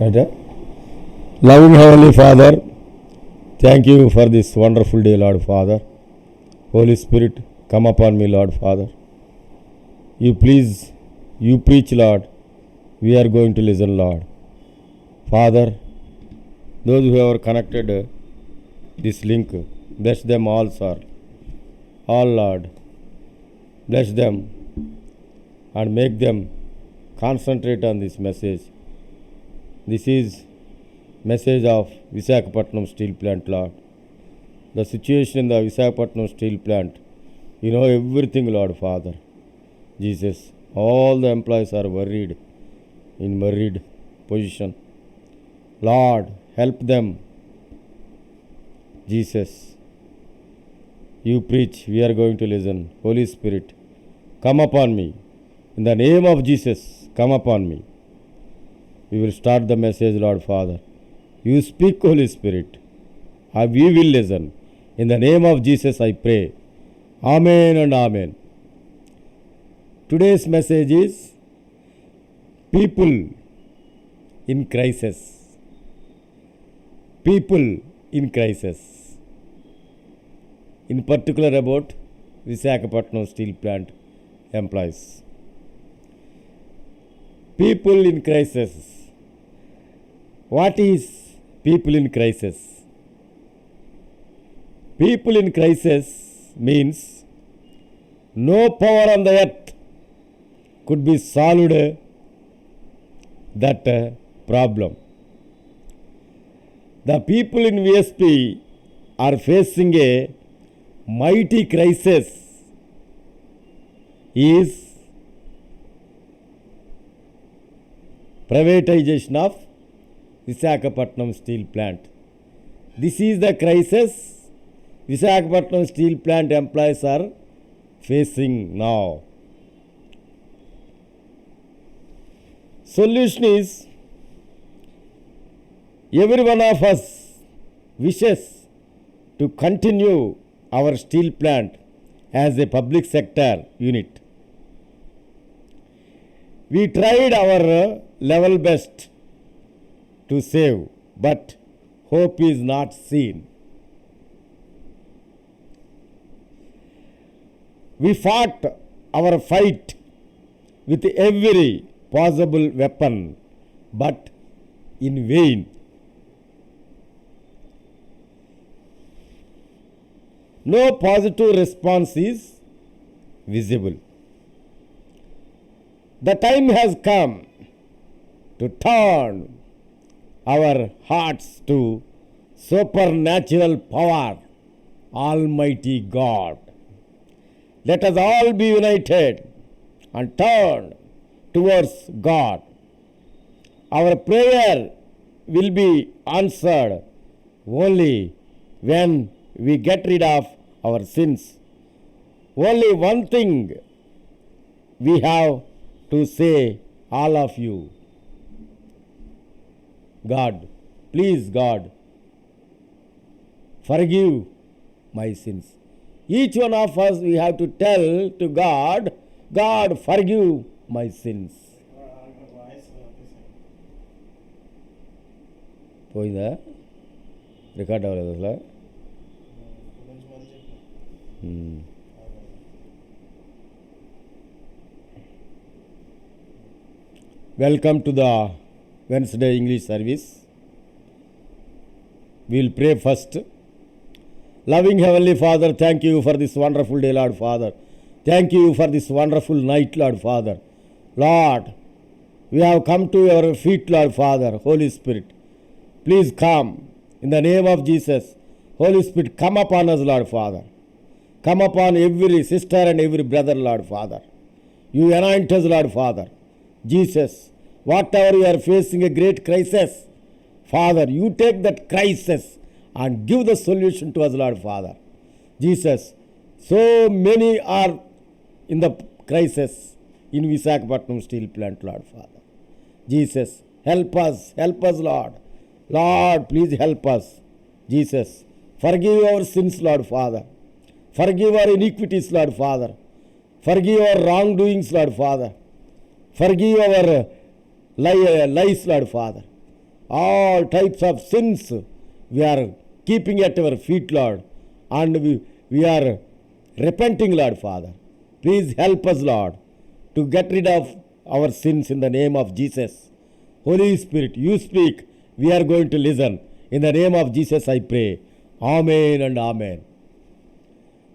Right? Loving Heavenly Father, thank you for this wonderful day, Lord Father. Holy Spirit, come upon me, Lord Father. You preach, Lord. We are going to listen, Lord. Father, those who have connected this link, bless them all, sir. All, Lord. Bless them and make them concentrate on this message. This is message of Visakhapatnam Steel Plant, Lord. The situation in the Visakhapatnam Steel Plant, you know everything, Lord Father. Jesus, all the employees are worried, in worried position. Lord, help them. Jesus, you preach, we are going to listen. Holy Spirit, come upon me. In the name of Jesus, come upon me. We will start the message, Lord Father. You speak, Holy Spirit. We will listen. In the name of Jesus, I pray. Amen and Amen. Today's message is people in crisis. People in crisis. In particular about Visakhapatnam Steel Plant employees. People in crisis. What is people in crisis? People in crisis means no power on the earth could be solved that problem. The people in VSP are facing a mighty crisis is privatization of Visakhapatnam Steel Plant. This is the crisis Visakhapatnam Steel Plant employees are facing now. Solution is every one of us wishes to continue our steel plant as a public sector unit. We tried our level best to save, but hope is not seen. We fought our fight with every possible weapon, but in vain. No positive response is visible. The time has come to turn our hearts to supernatural power, Almighty God. Let us all be united and turn towards God. Our prayer will be answered only when we get rid of our sins. Only one thing we have to say, all of you. God, please God, forgive my sins. Each one of us we have to tell to God, God, forgive my sins. పోయిందా record అవ్వలేదు అసలు Welcome to the Wednesday English service. We will pray first. Loving Heavenly Father, thank you for this wonderful day, Lord Father. Thank you for this wonderful night, Lord Father. Lord, we have come to your feet, Lord Father. Holy Spirit, please come in the name of Jesus. Holy Spirit, come upon us, Lord Father. Come upon every sister and every brother, Lord Father. You anoint us, Lord Father. Jesus, whatever you are facing a great crisis, Father, you take that crisis and give the solution to us, Lord Father. Jesus, so many are in the crisis in Visakhapatnam Steel Plant, Lord Father. Jesus, help us, Lord. Lord, please help us. Jesus, forgive our sins, Lord Father. Forgive our iniquities, Lord Father. Forgive our wrongdoings, Lord Father. Forgive our lies, Lord Father. all types of sins we are keeping at our feet, Lord, and we are repenting, Lord Father. Please help us, Lord, to get rid of our sins in the name of Jesus. Holy Spirit, you speak, we are going to listen. In the name of Jesus I pray. Amen and amen.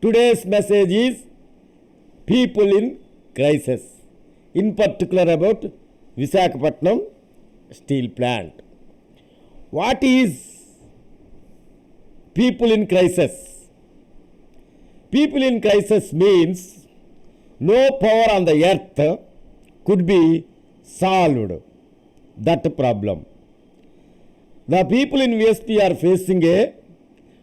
Today's message is people in crisis, in particular about Visakhapatnam steel plant. What is people in crisis? People in crisis means no power on the earth could be solved that problem. The people in VSP are facing a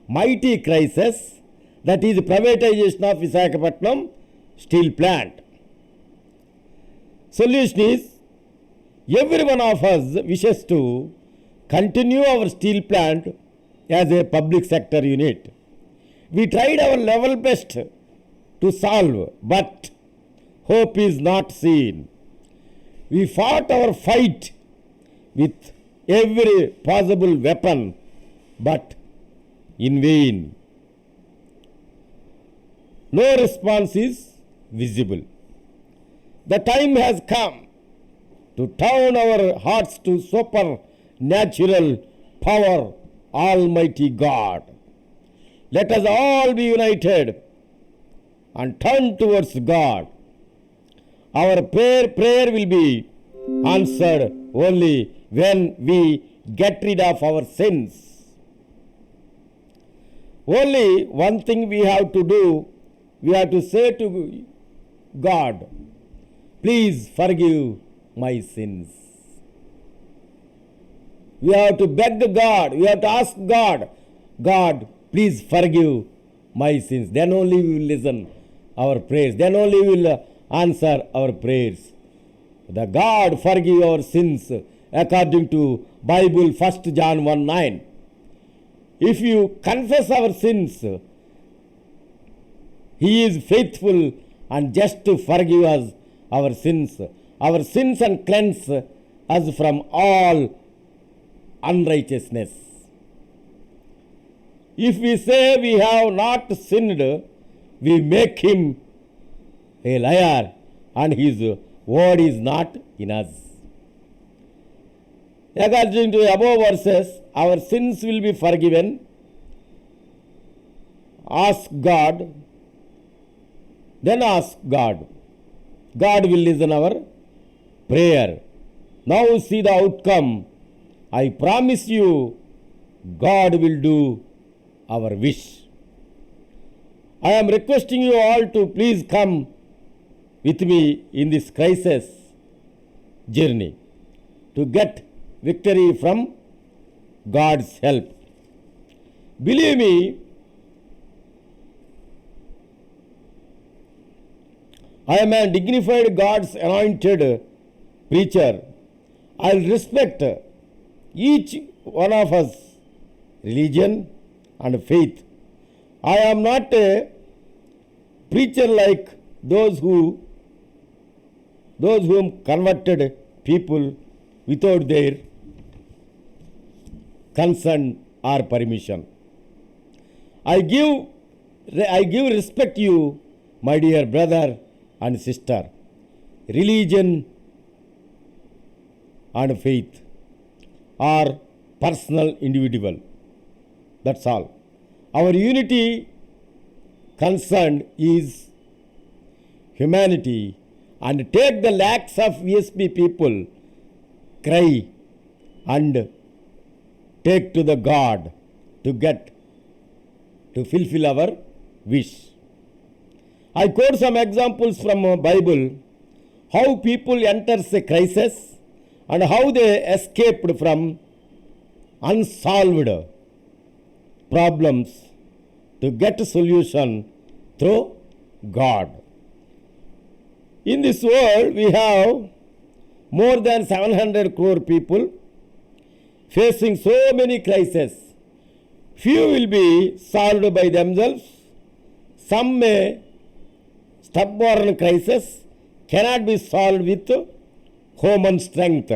mighty crisis, that is privatization of Visakhapatnam steel plant. Solution is, every one of us wishes to continue our steel plant as a public sector unit. We tried our level best to solve, but hope is not seen. We fought our fight with every possible weapon, but in vain. No response is visible. The time has come to turn our hearts to supernatural power, Almighty God. Let us all be united and turn towards God. Our prayer will be answered only when we get rid of our sins. Only one thing we have to do, we have to say to God, please forgive my sins. We have to beg God, we have to ask God, God, please forgive my sins. Then only we will listen our prayers. Then only we will answer our prayers. The God forgive our sins according to Bible 1 John 1:9. If you confess our sins, He is faithful and just to forgive us our sins and cleanse us from all unrighteousness. If we say we have not sinned, we make Him a liar and His word is not in us. According to above verses, our sins will be forgiven. Ask God, then ask God. God will listen our prayer. Now see the outcome. I promise you, God will do our wish. I am requesting you all to please come with me in this crisis journey to get victory from God's help. Believe me, I am a dignified God's anointed preacher. I will respect each one of us religion and faith. I am not a preacher like those whom converted people without their consent or permission. I give respect to you, my dear brother and sister. Religion and faith are personal, individual. That's all. Our unity concern is humanity, and take the lakhs of VSP people cry and take to the God to fulfill our wish. I quote some examples from Bible, how people enters a crisis and how they escaped from unsolved problems to get a solution through God. In this world, we have more than 700 crore people facing so many crises. Few will be solved by themselves. Some may stubborn crisis cannot be solved with human strength.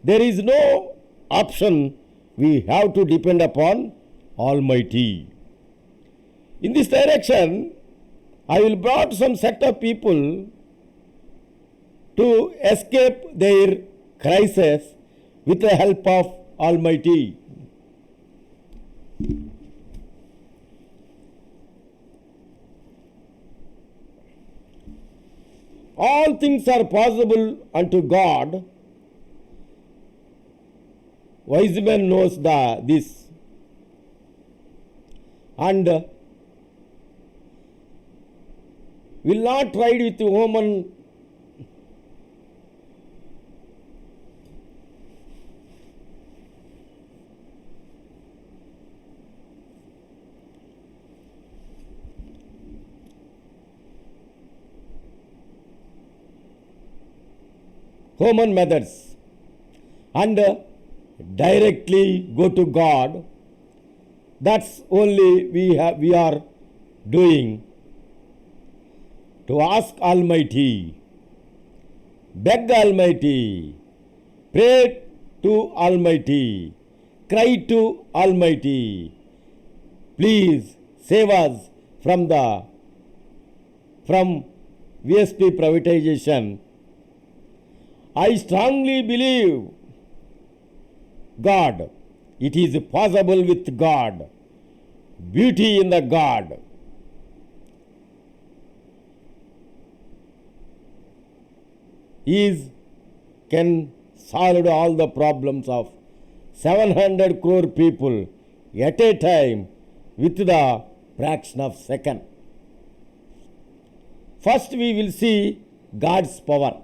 There is no option. We have to depend upon Almighty. In this direction, I will brought some set of people to escape their crisis with the help of Almighty. All things are possible unto God. Wise man knows this. And will not ride with woman human methods and directly go to God. That's only we are doing. To ask Almighty, beg Almighty, pray to Almighty, cry to Almighty. Please save us from VSP privatization. I strongly believe God. It is possible with God. Beauty in the God. Can solve all the problems of 700 crore people at a time with the fraction of second. First we will see God's power.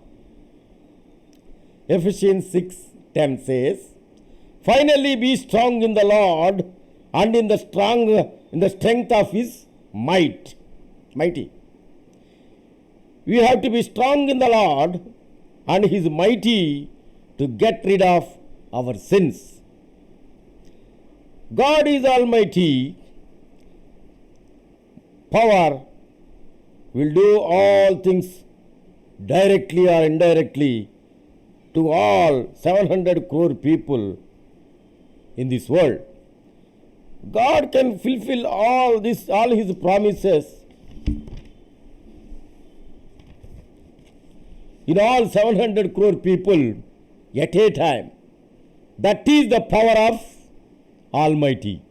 Ephesians 6:10 says, finally be strong in the Lord and in the strength of his mighty. We have to be strong in the Lord and his mighty to get rid of our sins. God is almighty. Power will do all things directly or indirectly to all 700 crore people in this world. God can fulfill all his promises in all 700 crore people at a time. That is the power of Almighty.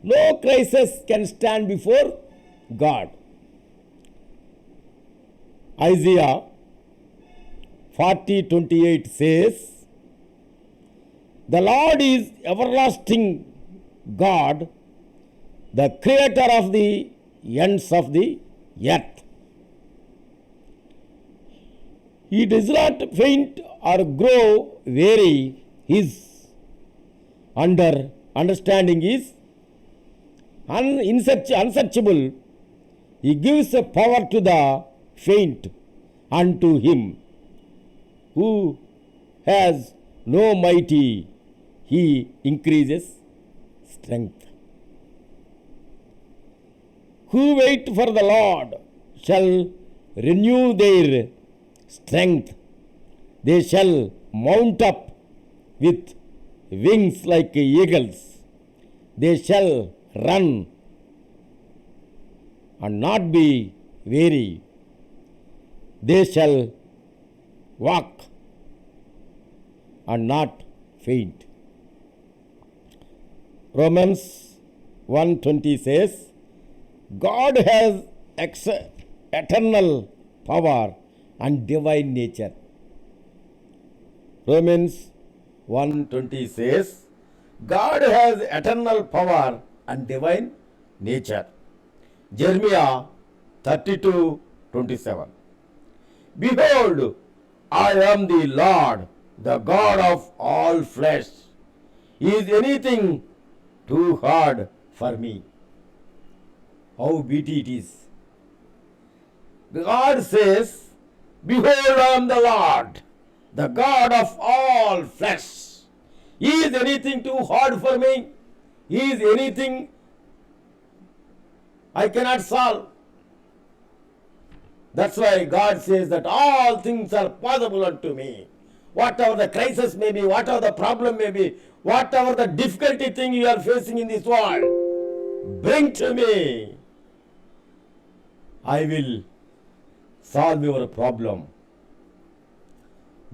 No crisis can stand before God. Isaiah 40:28 says, the Lord is everlasting God, the creator of the ends of the earth. He does not faint or grow weary. His understanding is unsearchable. He gives a power to the faint, and to him who has no mighty, he increases strength. Who wait for the Lord shall renew their strength. They shall mount up with wings like eagles. They shall run and not be weary. They shall walk and not faint. Romans 1:20 says, God has eternal power and divine nature. Romans 1:20 says, God has eternal power and divine nature. Jeremiah 32:27. Behold, I am the Lord, the God of all flesh. Is anything too hard for me? How beauty it is. God says, behold, I am the Lord, the God of all flesh. Is anything too hard for me? Is anything I cannot solve? That's why God says that all things are possible unto me. Whatever the crisis may be, whatever the problem may be, whatever the difficulty thing you are facing in this world, bring to me. I will solve your problem.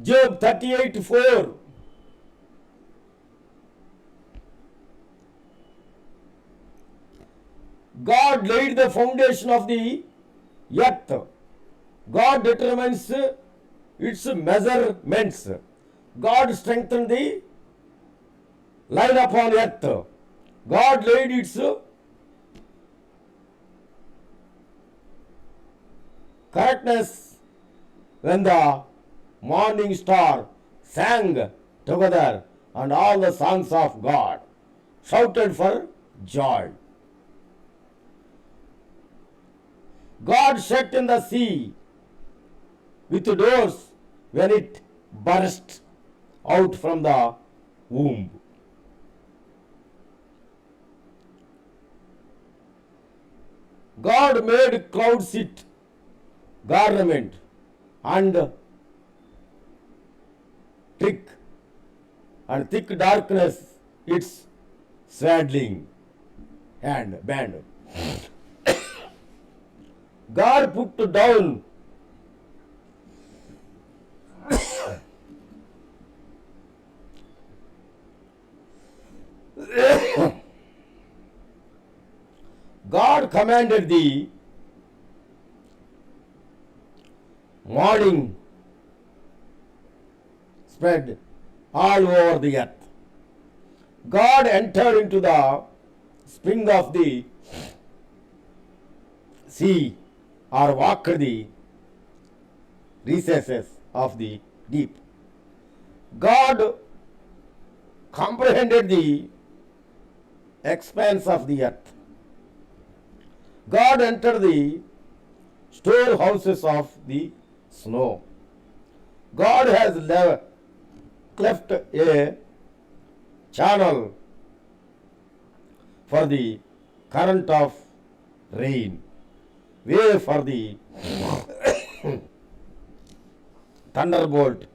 Job 38:4. God laid the foundation of the earth. God determines its measurements. God strengthened the line upon earth. God laid its correctness when the morning star sang together and all the songs of God shouted for joy. God shut in the sea with doors when it burst out from the womb. God made clouds its garment and thick darkness its swaddling band. God put down God commanded the morning spread all over the earth. God entered into the spring of the sea or walked the recesses of the deep. God comprehended the expanse of the earth. God entered the storehouses of the snow. God has cleft a channel for the current of rain, way for the thunderbolt,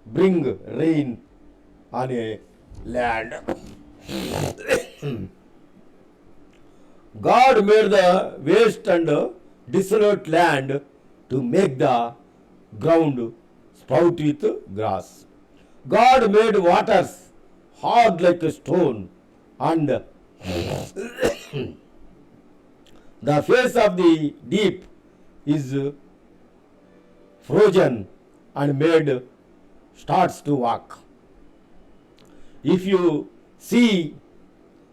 bring rain on a land. God made the waste and desolate land to make the ground sprout with grass. God made waters hard like a stone, and the face of the deep is frozen and made starts to walk. If you see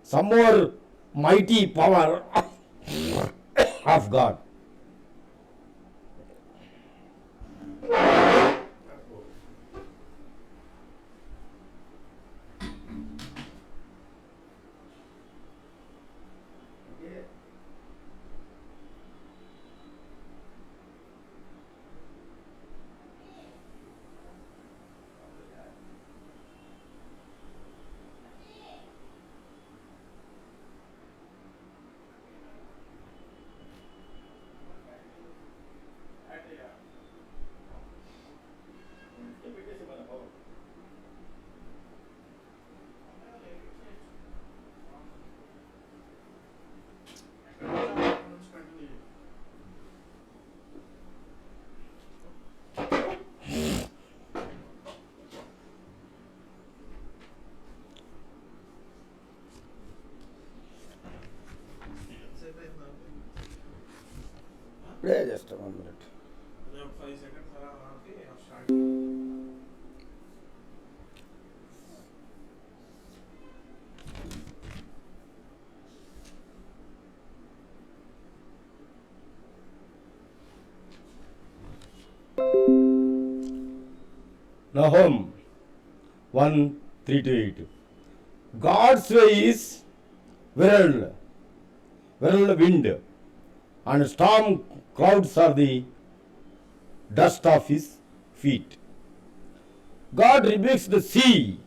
some more mighty power of God, just 1 minute. 5 seconds start. Nahum 1:3-8. God's way is whirlwind, and storm clouds are the dust of his feet. God rebukes the sea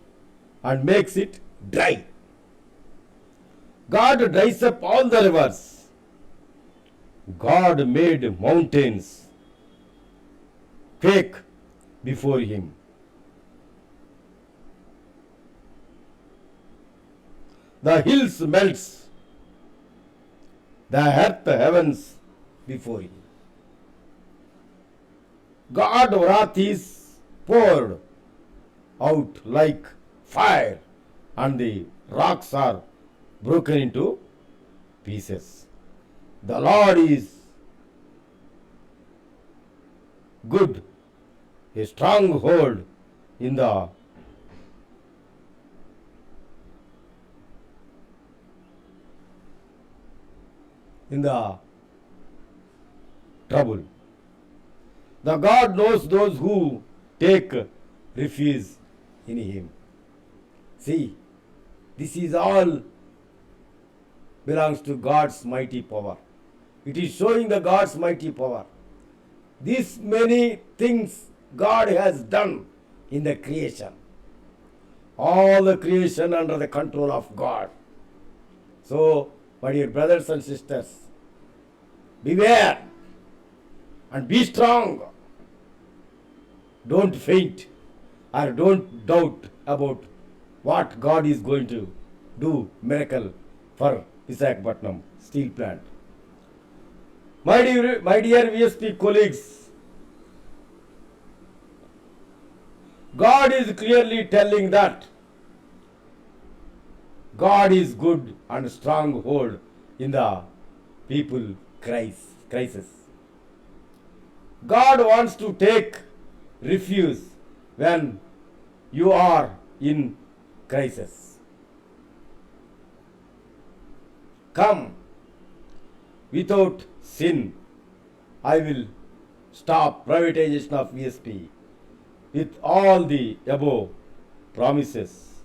and makes it dry. God dries up all the rivers. God made mountains quake before him. The hills melts, the earth, the heavens before him. God's wrath is poured out like fire, and the rocks are broken into pieces. The Lord is good, a stronghold in the trouble. The God knows those who take refuge in him. See, this is all belongs to God's mighty power. It is showing the God's mighty power. These many things God has done in the creation. All the creation under the control of God. So, my dear brothers and sisters, beware and be strong. Don't faint or don't doubt about what God is going to do miracle for Visakhapatnam steel plant. My dear VSP colleagues, God is clearly telling that God is good and stronghold in the people crisis. God wants to take refuge when you are in crisis. Come without sin. I will stop privatization of VSP with all the above promises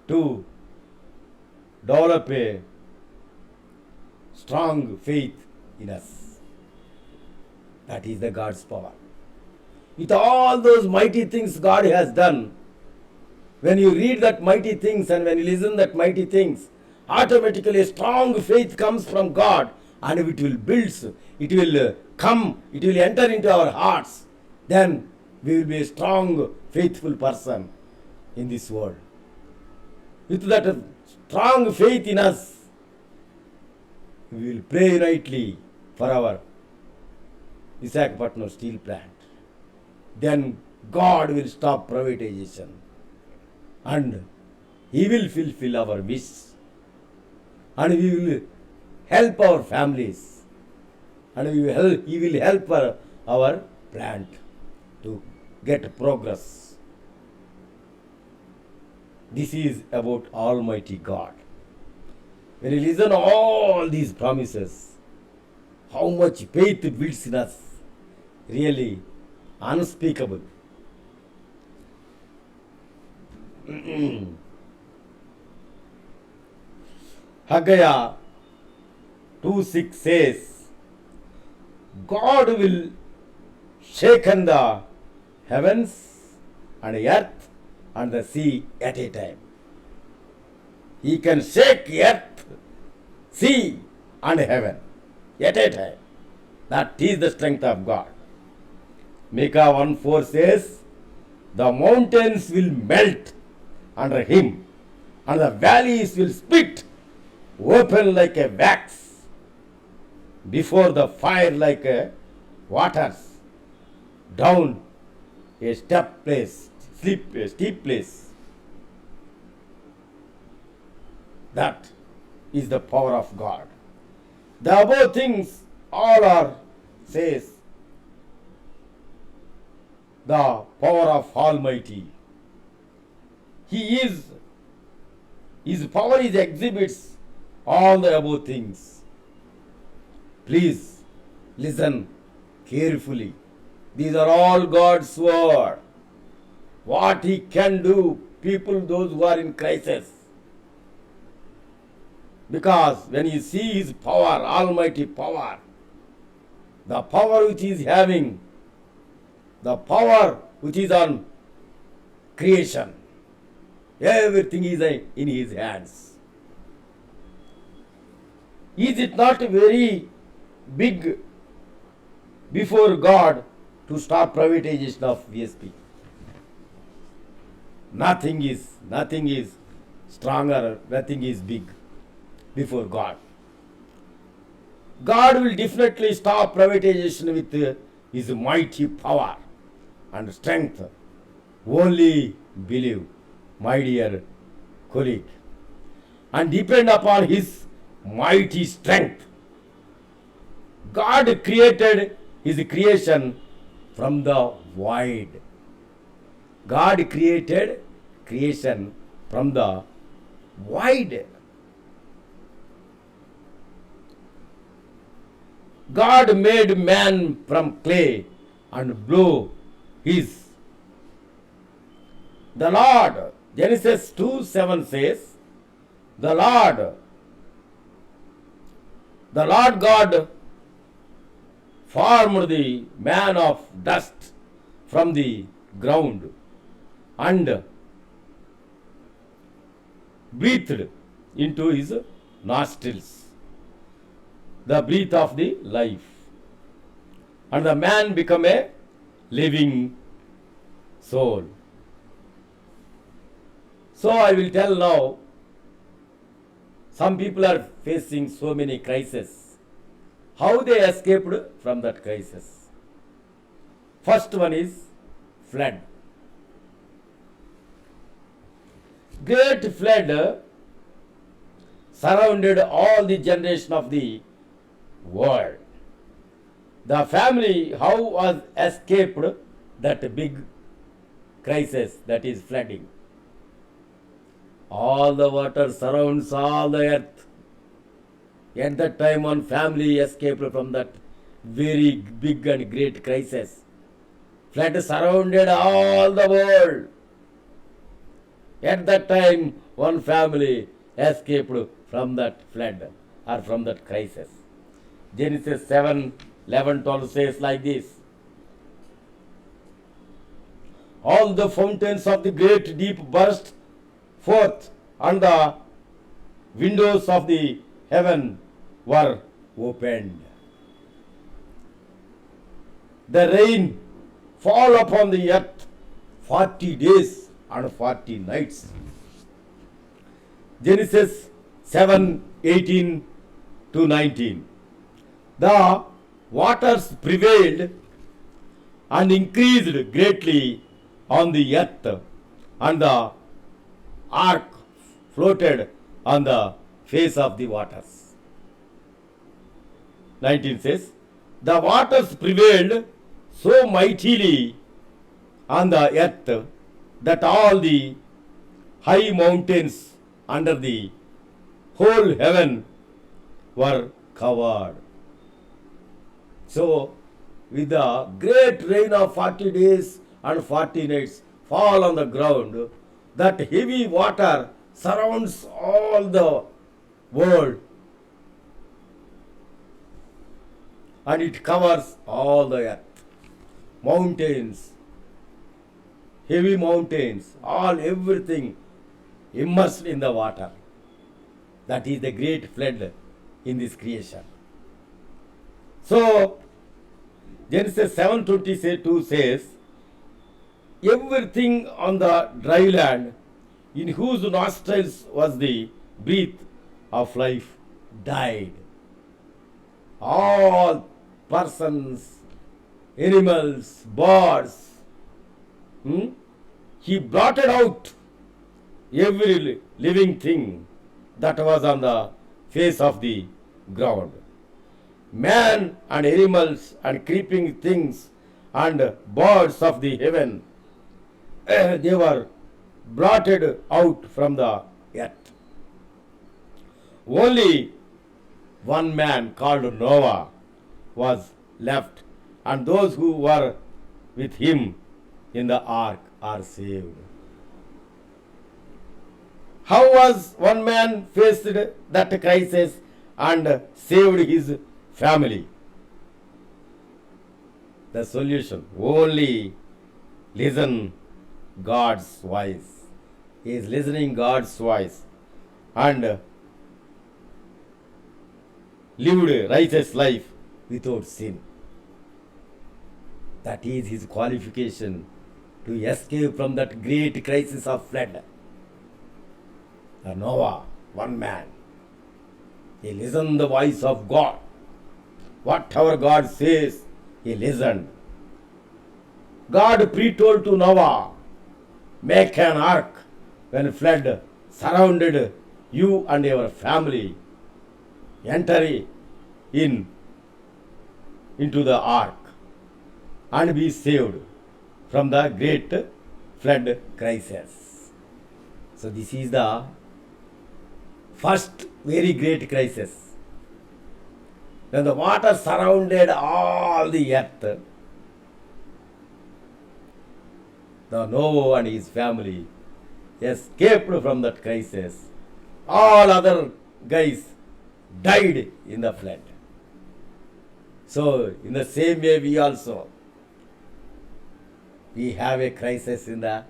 to develop a strong faith in us. That is the God's power. With all those mighty things God has done, when you read that mighty things and when you listen that mighty things, automatically a strong faith comes from God and it will build, it will come, it will enter into our hearts. Then we will be a strong, faithful person in this world. With that strong faith in us, we will pray nightly for our Visakhapatnam steel plant. Then God will stop privatization and He will fulfill our wish and we will help our families and He will help our plant to get progress. This is about Almighty God. When you listen to all these promises, how much faith it builds in us, really unspeakable. Haggai 2:6 says, God will shaken the heavens and earth and the sea at a time. He can shake earth, sea and heaven at a time. That is the strength of God. Micah 1:4 says, the mountains will melt under him and the valleys will split open like a wax before the fire like a waters down a steep place. That is the power of God. The above things all are, says, the power of Almighty. His power is exhibits all the above things. Please listen carefully. These are all God's word. What He can do, people, those who are in crisis. Because when you see His power, Almighty power, the power which He is having, the power which is on creation, everything is in His hands. Is it not very big before God to stop privatization of VSP. Nothing is stronger, nothing is big before God. God will definitely stop privatization with his mighty power and strength. Only believe, my dear colleague, and depend upon his mighty strength. God created his creation from the void. God created creation from the void. God made man from clay and blew his. The Lord, Genesis 2:7 says, the Lord God formed the man of dust from the ground and breathed into his nostrils the breath of the life, and the man became a living soul. So I will tell now, some people are facing so many crises. How they escaped from that crisis? First one is flood. Great flood surrounded all the generation of the world. The family, how was escaped that big crisis, that is flooding? All the water surrounds all the earth. At that time, one family escaped from that very big and great crisis. Flood surrounded all the world. At that time, one family escaped from that flood or from that crisis. Genesis 7:11-12 says like this: all the fountains of the great deep burst forth, and the windows of the heaven were opened. The rain fall upon the earth 40 days and 40 nights. Genesis 7:18-19. The waters prevailed and increased greatly on the earth, and the ark floated on the face of the waters. 19 says, the waters prevailed so mightily on the earth that all the high mountains under the whole heaven were covered. So, with the great rain of 40 days and 40 nights fall on the ground, that heavy water surrounds all the world and it covers all the earth. Mountains, heavy mountains, everything immersed in the water. That is the great flood in this creation. So, Genesis 7:22 says, everything on the dry land in whose nostrils was the breath of life died. All persons, animals, birds, he blotted out every living thing that was on the face of the ground. Man and animals and creeping things and birds of the heaven, they were blotted out from the earth. Only one man called Noah was left, and those who were with him in the ark are saved. How was one man faced that crisis and saved his family? The solution: only listen God's voice. He is listening God's voice and lived a righteous life without sin. That is his qualification to escape from that great crisis of flood. Noah, one man, he listened the voice of God. Whatever God says, he listened. God pre-told to Noah, make an ark when flood surrounded you and your family. Enter in into the ark and be saved from the great flood crisis. So this is the first very great crisis. When the water surrounded all the earth, the Noah and his family escaped from that crisis. All other guys died in the flood. So, in the same way, we have a crisis in the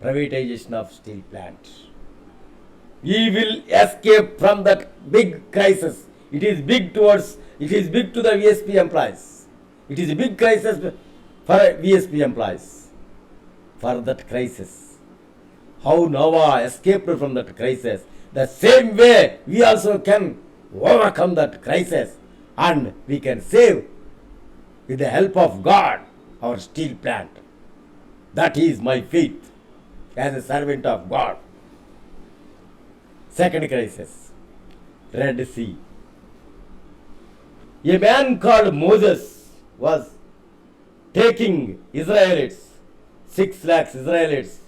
privatization of steel plant. We will escape from that big crisis. It is big to the VSP employees. It is a big crisis for VSP employees. For that crisis, how Noah escaped from that crisis, the same way we also can overcome that crisis and we can save with the help of God our steel plant. That is my faith as a servant of God. Second crisis, Red Sea. A man called Moses was taking Israelites, 6 lakhs Israelites,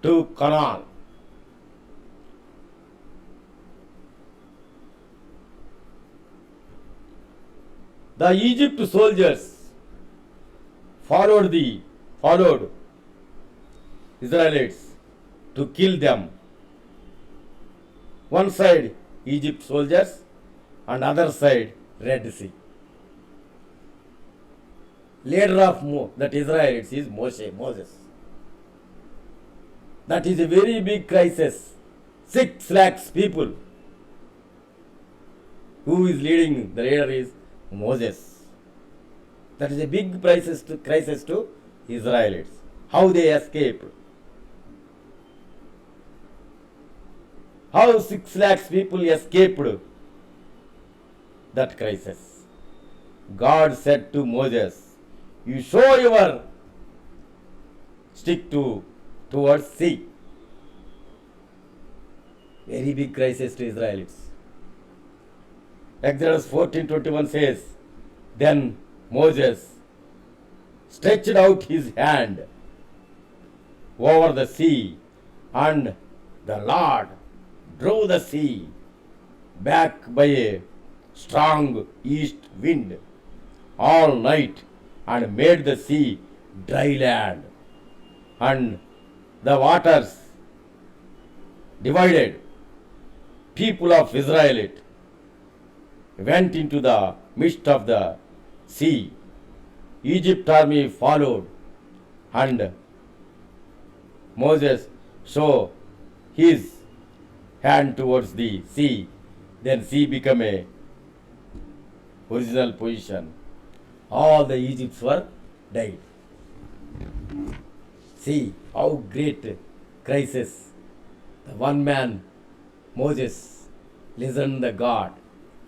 to Canaan. The Egypt soldiers followed Israelites to kill them. One side Egypt soldiers and other side Red Sea. Leader of that Israelites is Moses. That is a very big crisis. 6 lakhs people. Who is leading? The leader is Moses. That is a big crisis to Israelites. How they escaped. How 6 lakhs people escaped that crisis. God said to Moses, you show your stick towards sea. Very big crisis to Israelites. Exodus 14:21 says, then Moses stretched out his hand over the sea, and the Lord drove the sea back by a strong east wind all night and made the sea dry land, and the waters divided. People of Israel went into the midst of the sea. Egypt army followed, and Moses showed his hand towards the sea. Then sea became a original position. All the Egypts were died. See how great crisis. The one man, Moses, listened to God,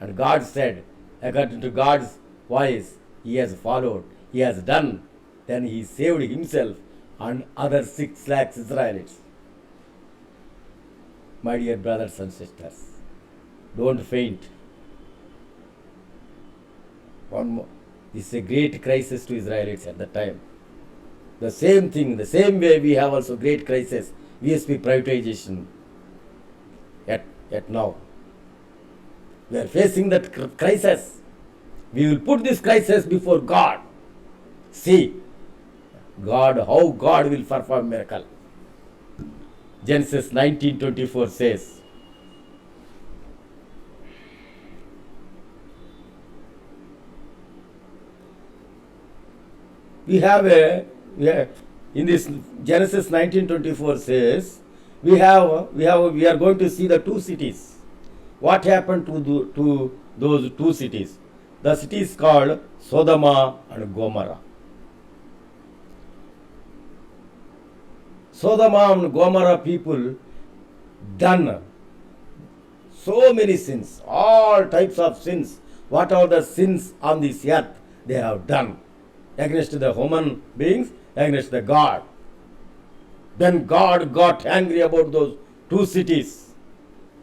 and God said, according to God's voice, he has followed, he has done. Then he saved himself and other 6 lakhs Israelites. My dear brothers and sisters, don't faint. One more. This is a great crisis to Israelites at the time. The same thing, the same way we have also great crisis, VSP privatization at now. We are facing that crisis. We will put this crisis before God. See, God, how God will perform miracle. Genesis 19:24 says, we in this Genesis 19:24 says, we are going to see the 2 cities. What happened to those 2 cities? The cities called Sodom and Gomorrah. Sodoma and Gomorrah people done so many sins, all types of sins. What are the sins on this earth they have done against the human beings, against the God. Then God got angry about those two cities.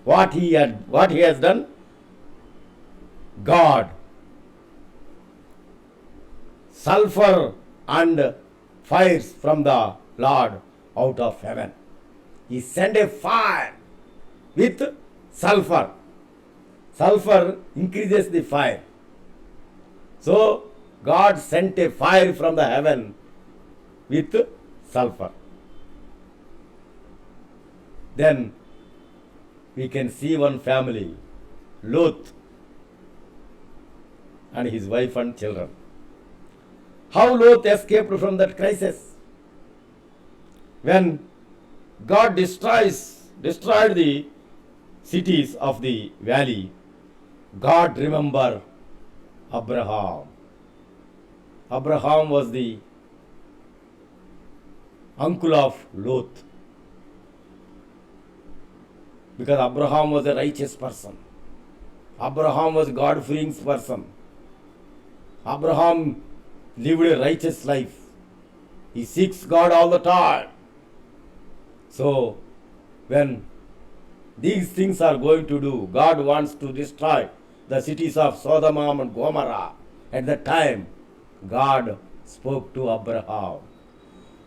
What he has done? God, sulfur and fires from the Lord out of heaven. He sent a fire with sulfur. Sulfur increases the fire. So God sent a fire from the heaven with sulfur. Then we can see one family, Lot and his wife and children. How Lot escaped from that crisis? When God destroyed the cities of the valley, God remembered Abraham. Abraham was the uncle of Lot, because Abraham was a righteous person. Abraham was a God-fearing person. Abraham lived a righteous life. He seeks God all the time. So, when these things are going to do, God wants to destroy the cities of Sodom and Gomorrah. At that time, God spoke to Abraham.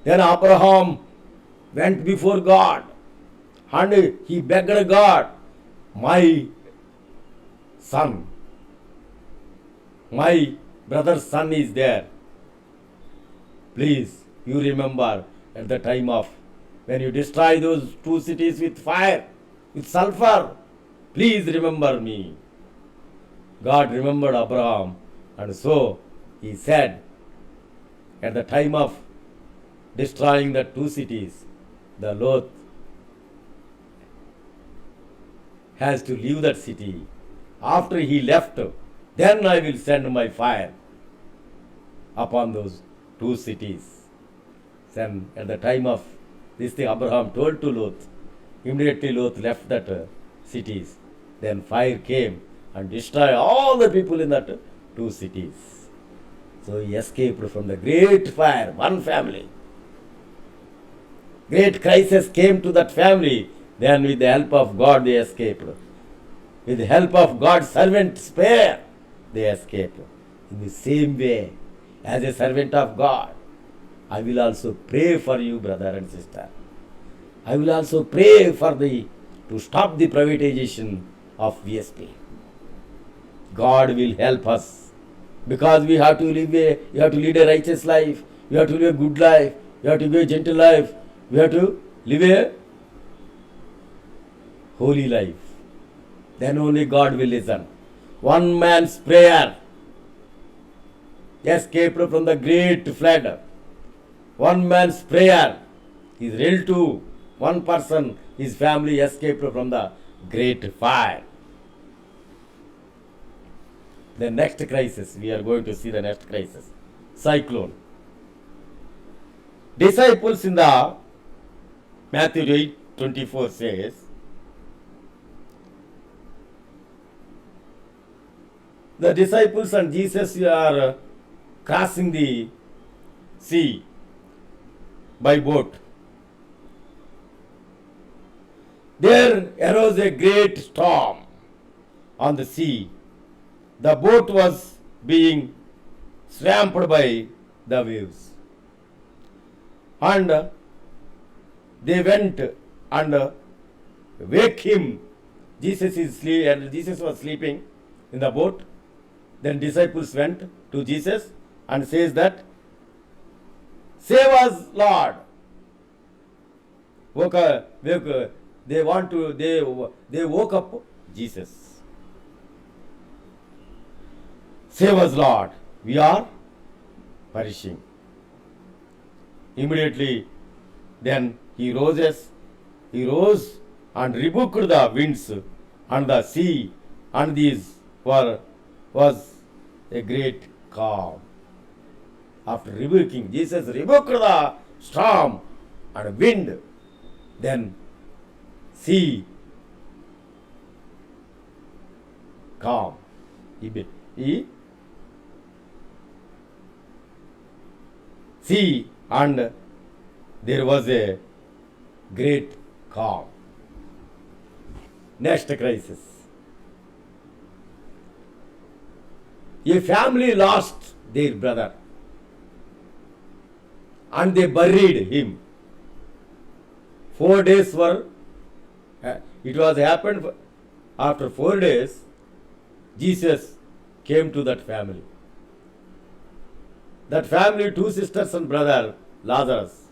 Then Abraham went before God and he begged God, my son, my brother's son is there. Please, you remember at the time of when you destroy those two cities with fire, with sulfur, please remember me. God remembered Abraham, and so he said, at the time of destroying the two cities, the Lot has to leave that city. After he left, then I will send my fire upon those two cities. Then at the time of this thing, Abraham told to Lot. Immediately Lot left that cities. Then fire came and destroyed all the people in that two cities. So he escaped from the great fire, one family. Great crisis came to that family. Then with the help of God they escaped. With the help of God's servant Spare, they escaped. In the same way, as a servant of God, I will also pray for you, brother and sister. I will also pray for to stop the privatization of VSP. God will help us, because we have to lead a righteous life. We have to live a good life. We have to live a gentle life. We have to live a holy life. Then only God will listen. One man's prayer escaped from the great flood. One man's prayer is real to one person, his family escaped from the great fire. The next crisis, we are going to see the next crisis. Cyclone. Disciples in the Matthew 8:24 says, the disciples and Jesus are crossing the sea by boat. There arose a great storm on the sea. The boat was being swamped by the waves. And they went and wake him. Jesus was sleeping in the boat. Then disciples went to Jesus and says that, save us, Lord. They woke up Jesus. Save us, Lord. We are perishing. Immediately, then he rose and rebuked the winds and the sea, and these was a great calm. After rebuking, Jesus rebuked the storm and wind, then sea calm. He sea and there was a great calm. Next crisis. A family lost their brother and they buried him. 4 days were, it was happened after 4 days, Jesus came to that family. That family, 2 sisters and brother Lazarus.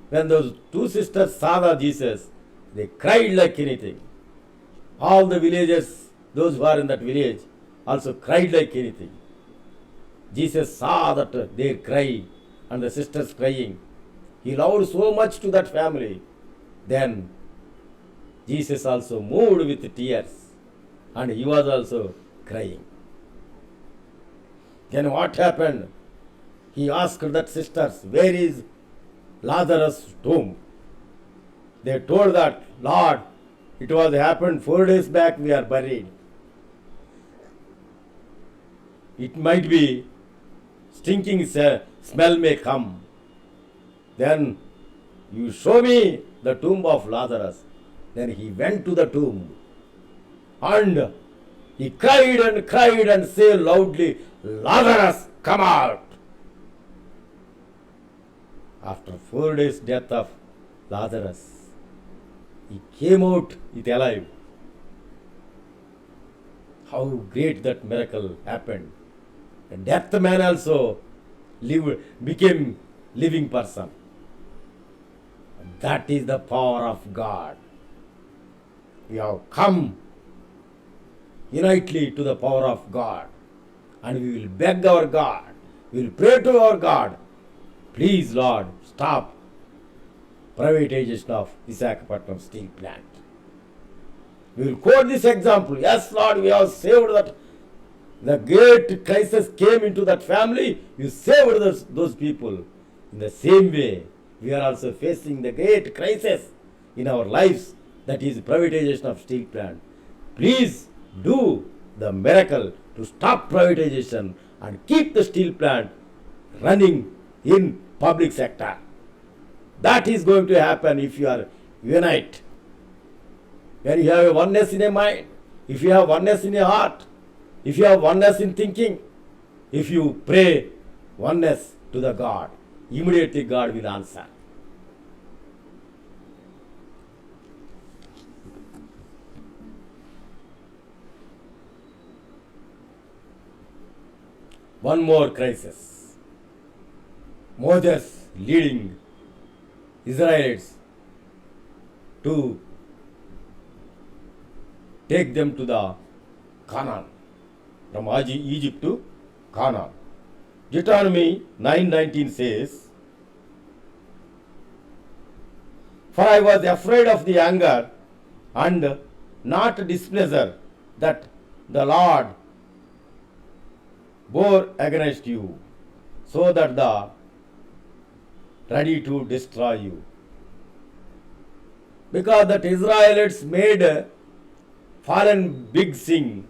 When those 2 sisters saw the Jesus, they cried like anything. All the villagers, those who are in that village, also cried like anything. Jesus saw that their cry and the sisters crying. He loved so much to that family. Then Jesus also moved with tears and he was also crying. Then what happened? He asked that sisters, where is Lazarus' tomb? They told that, Lord, it was happened 4 days back, we are buried. It might be stinking smell may come. Then you show me the tomb of Lazarus. Then he went to the tomb and he cried and said loudly, Lazarus, come out. After 4 days death of Lazarus, he came out with alive. How great that miracle happened. The death man also became living person. That is the power of God. We have come unitely to the power of God and we will beg our God, we will pray to our God, please Lord, stop privatization of Visakhapatnam steel plant. We will quote this example. Yes, Lord, we have saved that. The great crisis came into that family. You saved those people. In the same way, we are also facing the great crisis in our lives, that is privatization of steel plant. Please do the miracle to stop privatization and keep the steel plant running in public sector. That is going to happen if you are unite. When you have a oneness in a mind, if you have oneness in your heart, if you have oneness in thinking, if you pray oneness to the God, immediately God will answer. One more crisis. Moses leading Israelites to take them to the Canaan, from Egypt to Canaan. Deuteronomy 9:19 says, for I was afraid of the anger and not displeasure that the Lord bore against you, so that the ready to destroy you. Because that Israelites made fallen big sin.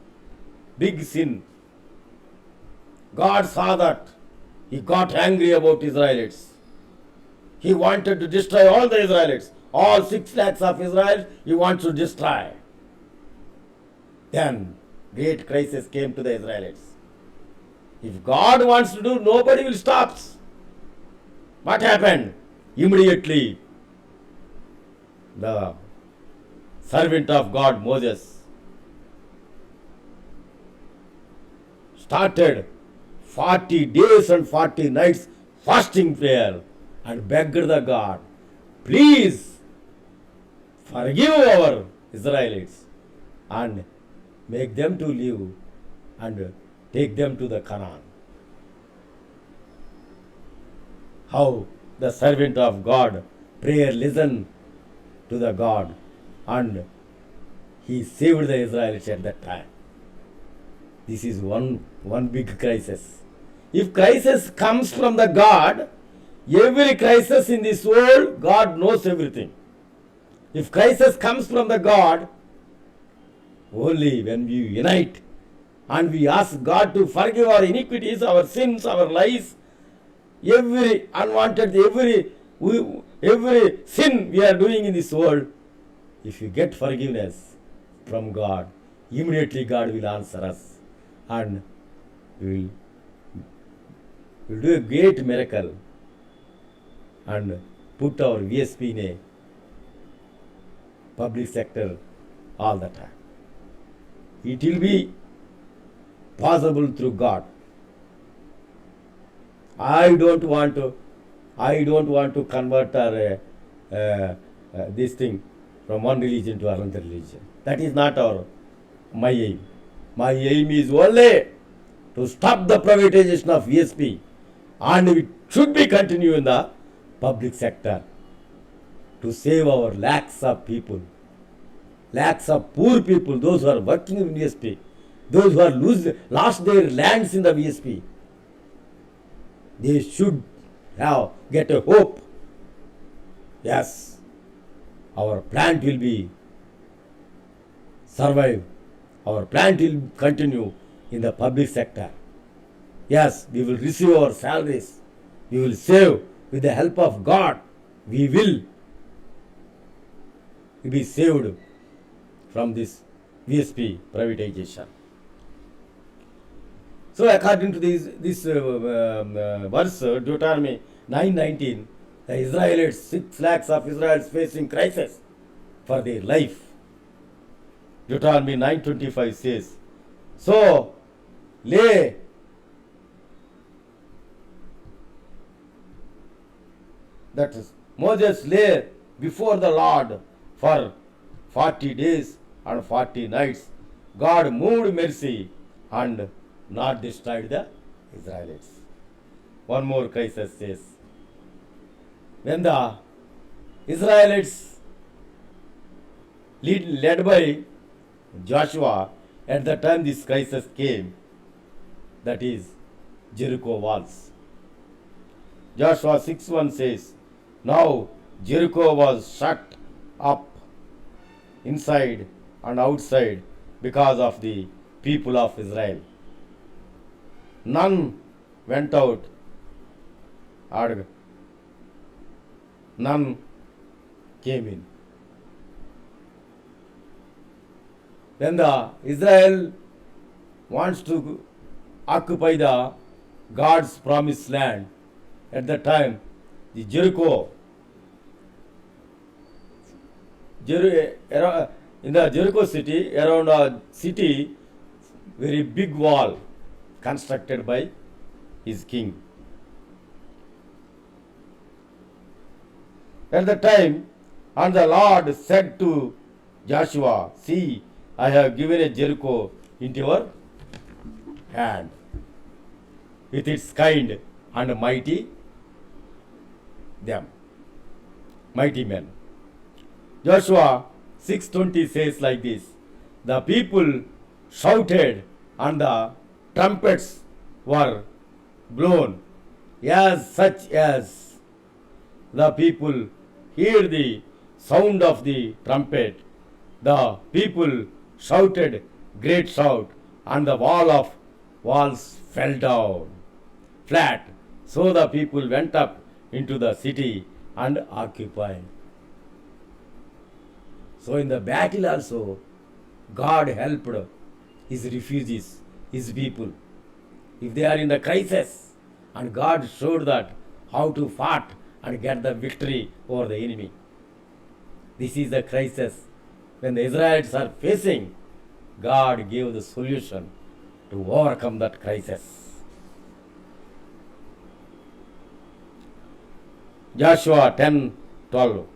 God saw that. He got angry about Israelites. He wanted to destroy all the Israelites. All 6 lakhs of Israel, he wants to destroy. Then great crisis came to the Israelites. If God wants to do, nobody will stop. What happened? Immediately, the servant of God, Moses, started 40 days and 40 nights fasting prayer and begged the God, please forgive our Israelites and make them to live and take them to the Canaan. How the servant of God prayer listened to the God and he saved the Israelites at that time. This is one big crisis. If crisis comes from the God, Every crisis in this world, God knows everything. If crisis comes from the God, only when we unite and we ask God to forgive our iniquities, our sins, our lies, every unwanted, every sin we are doing in this world, if you get forgiveness from God, immediately God will answer us and will do a great miracle and put our VSP in a public sector all the time. It will be possible through God. I don't want to convert this thing from one religion to another religion. That is not my aim. My aim is only to stop the privatization of VSP, and it should be continued in the public sector to save our lakhs of people, lakhs of poor people, those who are working in VSP, those who are lost their lands in the VSP. They should get a hope. Yes, our plant will be survive. Our plant will continue in the public sector. Yes, we will receive our salaries. We will save with the help of God. We will be saved from this VSP privatization. So according to this verse, Deuteronomy 9:19, the Israelites, 6 lakhs of Israelites facing crisis for their life. Deuteronomy 9:25 says, so that is, Moses lay before the Lord for 40 days and 40 nights. God moved mercy and not destroyed the Israelites. One more crisis says, when the Israelites led by Joshua, at the time this crisis came, that is Jericho walls. Joshua 6:1 says, now Jericho was shut up inside and outside because of the people of Israel. None went out and none came in. When the Israel wants to occupy the God's promised land, at the time the in the Jericho city, around a city, very big wall constructed by his king. At the time, and the Lord said to Joshua, see, I have given a Jericho into your hand, with its kind and mighty men. Joshua 6:20 says like this, the people shouted and the trumpets were blown, such as the people hear the sound of the trumpet. The people shouted great shout, and the walls fell down flat. So the people went up into the city and occupied. So in the battle also, God helped his refugees, his people. If they are in the crisis, and God showed that how to fight and get the victory over the enemy. This is the crisis. When the Israelites are facing, God gave the solution to overcome that crisis. Joshua 10:12.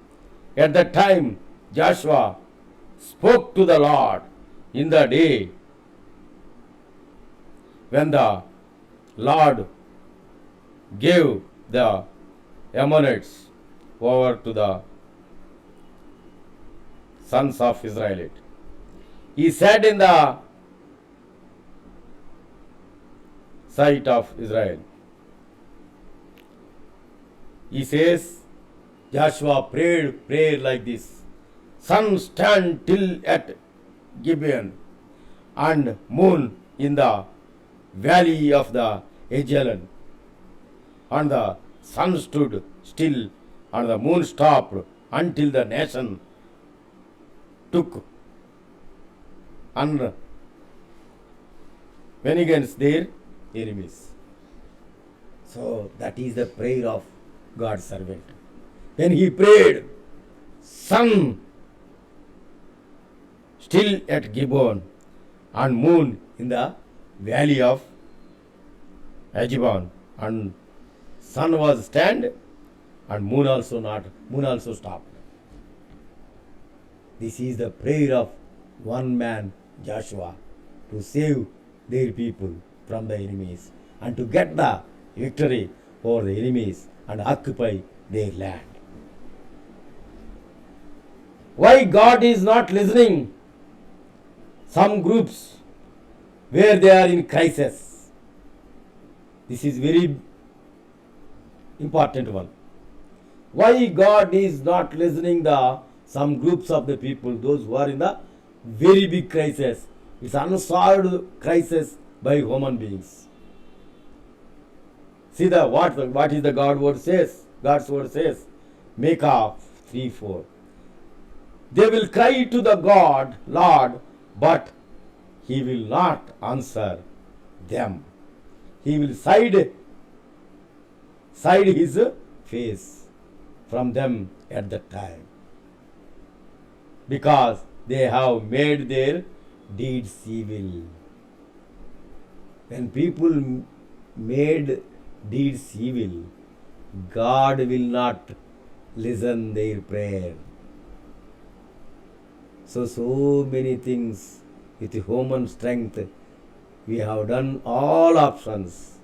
At that time, Joshua spoke to the Lord in the day when the Lord gave the Ammonites over to the sons of Israel. He said in the sight of Israel, He says, Joshua prayed prayer like this: sun stand till at Gibeon, and moon in the valley of the Ajalon. And the sun stood still, and the moon stopped, until the nation took and went against their enemies. So that is the prayer of God's servant. When he prayed, sun still at Gibeon, and moon in the valley of Ajalon, and sun was stand, and moon also stopped. This is the prayer of one man, Joshua, to save their people from the enemies and to get the victory over the enemies and occupy their land. Why God is not listening? Some groups where they are in crisis. This is very important one. Why God is not listening the some groups of the people, those who are in the very big crisis. It's unsolved crisis by human beings. See the what is the God's word says. Micah 3:4. They will cry to the God, Lord, but he will not answer them. He will hide his face from them at that time, because they have made their deeds evil. When people made deeds evil, God will not listen their prayer. So many things with human strength we have done all options,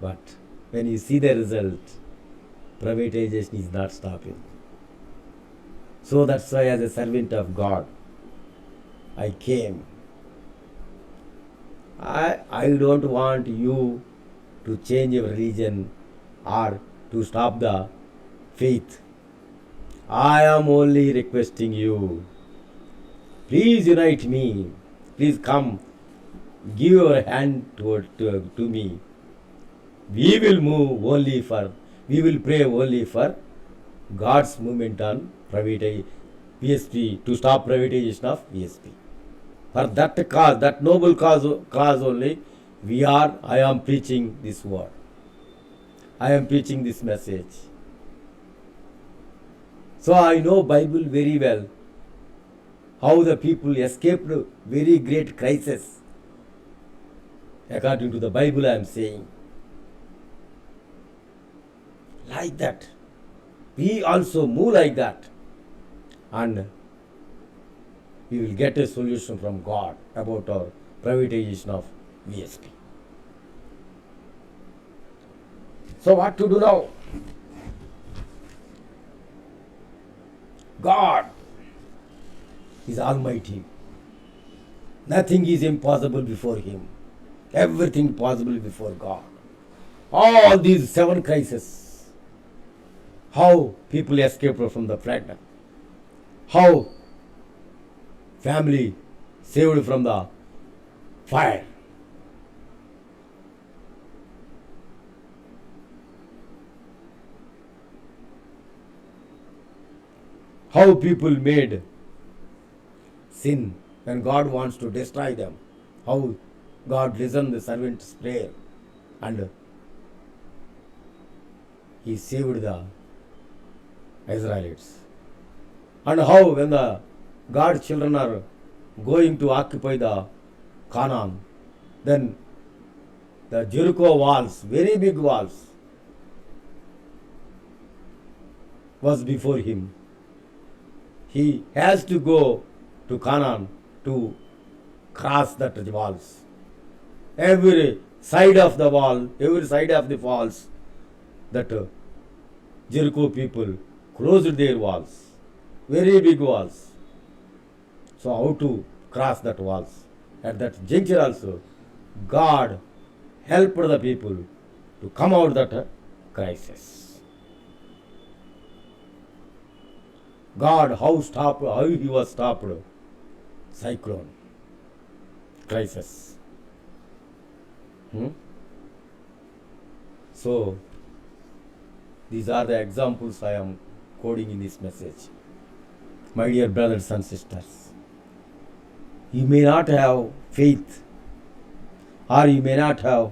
but when you see the result, privatization is not stopping. So that's why, as a servant of God, I came. I don't want you to change your religion or to stop the faith. I am only requesting you. Please unite me. Please come. Give your hand to me. We will pray only for God's movement on VSP, to stop privatization of VSP. For that cause, that noble cause only, I am preaching this word. I am preaching this message. So I know Bible very well, how the people escaped very great crisis. According to the Bible, I am saying. Like that. We also move like that. And we will get a solution from God about our privatization of VSP. So what to do now? God is almighty. Nothing is impossible before him. Everything possible before God. All these 7 crises. How people escaped from the flood. How family saved from the fire. How people made sin when God wants to destroy them. How God listened the servant's prayer and he saved the Israelites. And how when the God's children are going to occupy the Canaan, then the Jericho walls, very big walls, was before him. He has to go to Canaan to cross that walls. Every side of the walls, that Jericho people closed their walls, very big walls. So how to cross that walls? At that juncture also, God helped the people to come out of that crisis. God, how he was stopped cyclone crisis. So these are the examples I am quoting in this message. My dear brothers and sisters, you may not have faith or you may not have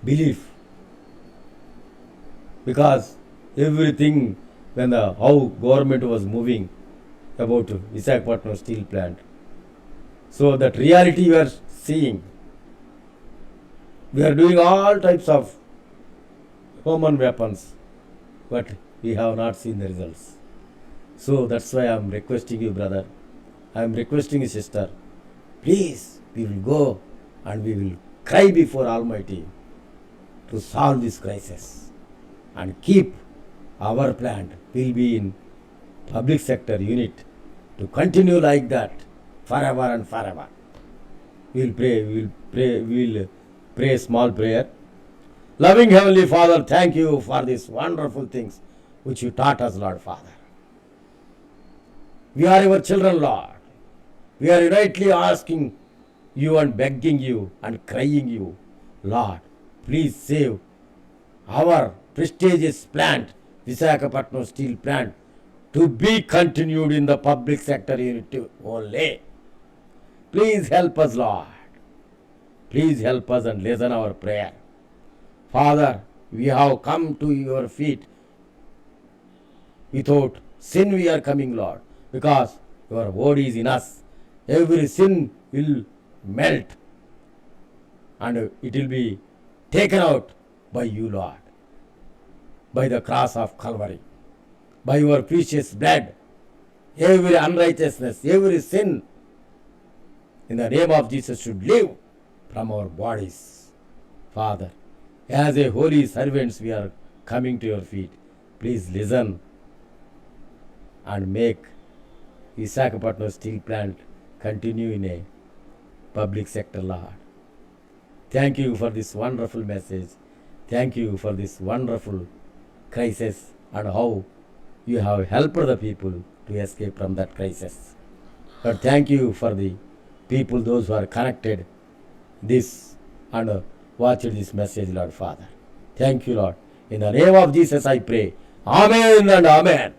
belief, because everything when the how government was moving about Visakhapatnam steel plant, so that reality you are seeing, we are doing all types of human weapons, but we have not seen the results. So that's why I am requesting you, brother, I am requesting you, sister, please, we will go and we will cry before Almighty to solve this crisis and keep our plant will be in public sector unit to continue like that forever and forever. We will pray a small prayer. Loving Heavenly Father, thank you for these wonderful things which you taught us, Lord Father. We are your children, Lord. We are rightly asking you and begging you and crying you, Lord, please save our prestigious plant, Visakhapatnam steel plant, to be continued in the public sector unit only. Please help us, Lord. Please help us and listen our prayer. Father, we have come to your feet. Without sin we are coming, Lord, because your word is in us. Every sin will melt and it will be taken out by you, Lord, by the cross of Calvary, by your precious blood. Every unrighteousness, every sin, in the name of Jesus, should leave from our bodies. Father, as a holy servants, we are coming to your feet. Please listen and make Visakhapatnam steel plant continue in a public sector, Lord. Thank you for this wonderful message. Thank you for this wonderful crisis and how you have helped the people to escape from that crisis. But thank you for the people, those who are connected this and watched this message, Lord Father. Thank you, Lord. In the name of Jesus I pray. Amen and amen.